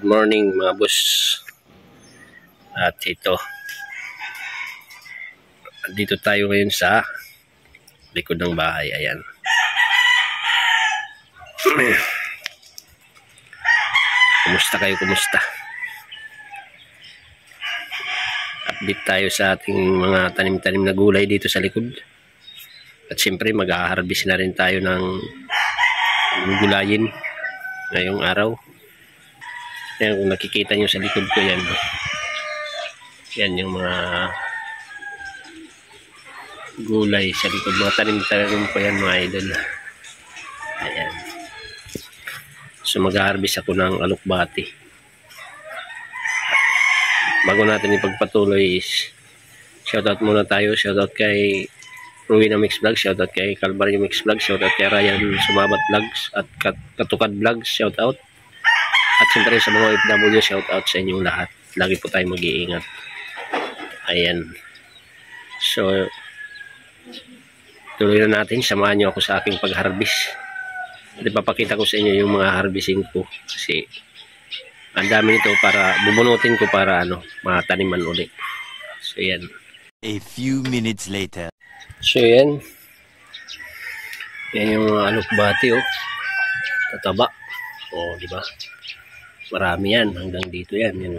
morning mga boss. At ito, dito tayo ngayon sa likod ng bahay. Ayan. Kumusta kayo? Kumusta? Update tayo sa ating mga tanim-tanim na gulay dito sa likod. At siyempre mag-harvest na rin tayo ng gulayin ngayong araw. Ayan, kung nakikita nyo sa likod ko yan. Yan yung mga gulay sa likod. Mga tanim-tanim ko yan mga idol. Ayan. So mag-harvest ako ng alokbati. Bago natin ipagpatuloy is shoutout muna tayo. Shoutout kay Rowena Mix Vlogs, shoutout kay Calvary Mix Vlogs, shoutout kay Ryan Sumabat Vlogs at Katukad Vlogs, shoutout. At siyempre sa mga OFW, shoutout sa inyong lahat. Lagi po tayo mag-iingat. Ayan. So tuloy na natin. Samahan nyo ako sa aking pag-harvest. At ipapakita ko sa inyo yung mga harvesting ko. Kasi ang dami nito para bubunutin ko para mataniman ulit. So yan. A few minutes later. So yan. Yan yung alokbati tataba. Di ba? Marami yan hanggang dito yan. Yan.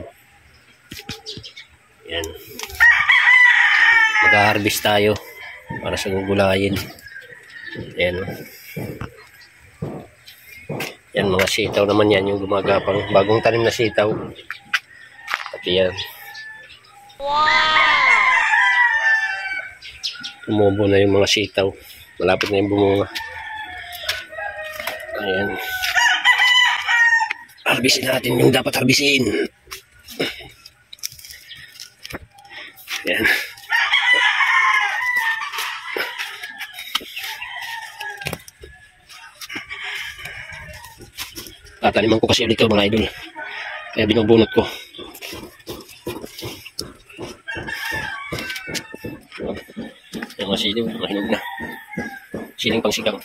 Yan. Mag-harvest tayo para sa gugulayin. Yan. Yan, mga sitaw naman yan, yung gumagapang bagong tanim na sitaw. At yan. Wow! Tumubo na yung mga sitaw. Malapit na yung bumunga. Ayan. Harbisin natin yung dapat harbisin. Ayan. Tataniman ko kasi ulit ito mga idol. Kaya binubunot ko. Yung mga siling, mahinog na. Siling pang sigang.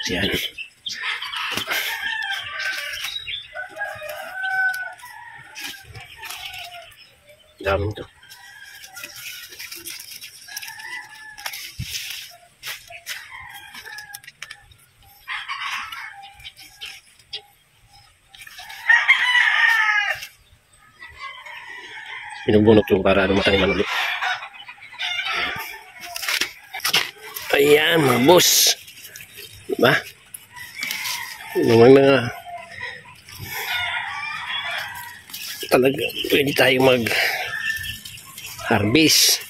Yan. Daming to. Binubunot yung para mataniman ulit. Ayan mga boss. Diba? Yung mga talaga pwede tayo mag harvest.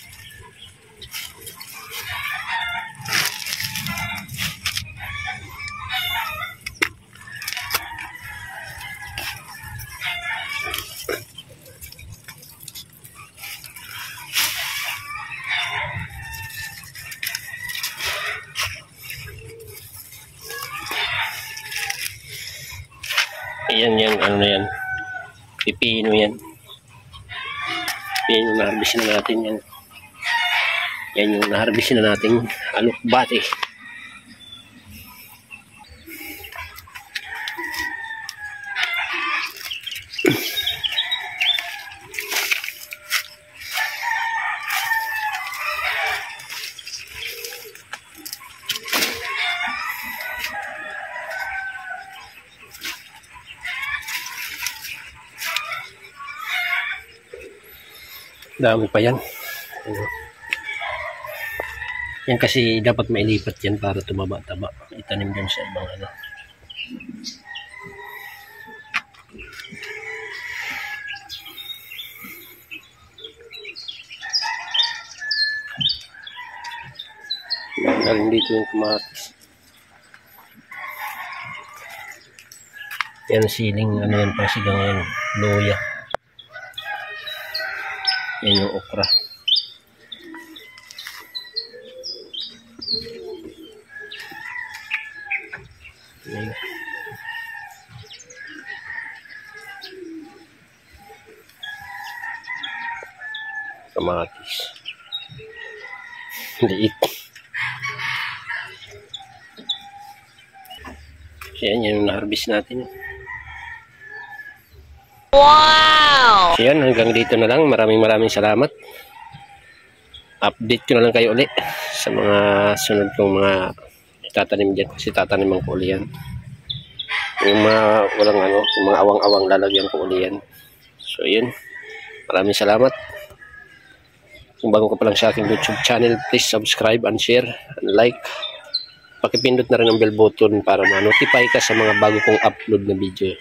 Ayan yan, ano na yan, pipino yan. Yan yung na-harvest na natin yan. Yan yung na-harvest na natin alokbati. Dami pa yan. Yan kasi dapat mailipat yan para tumaba-taba. Itanim dyan sa ibang galing dito yung kamatis. Yan siling, yan pang sigang yan. Loya. Yan yung okra. Yan. Kamatis. Liit. So, yan yung na-harvest natin. Wow! So yan, hanggang dito na lang. Maraming salamat. Update ko na lang kayo uli sa mga sunod kong mga itatanim dyan. Kasi tataniman ko uli yan. Yung mga walang ano, yung mga awang-awang lalagyan ko uli yan. So yun, maraming salamat. Kung bago ka pa lang sa aking YouTube channel, please subscribe and share and like. Pakipindot na rin ang bell button para ma-notify ka sa mga bago kong upload na video.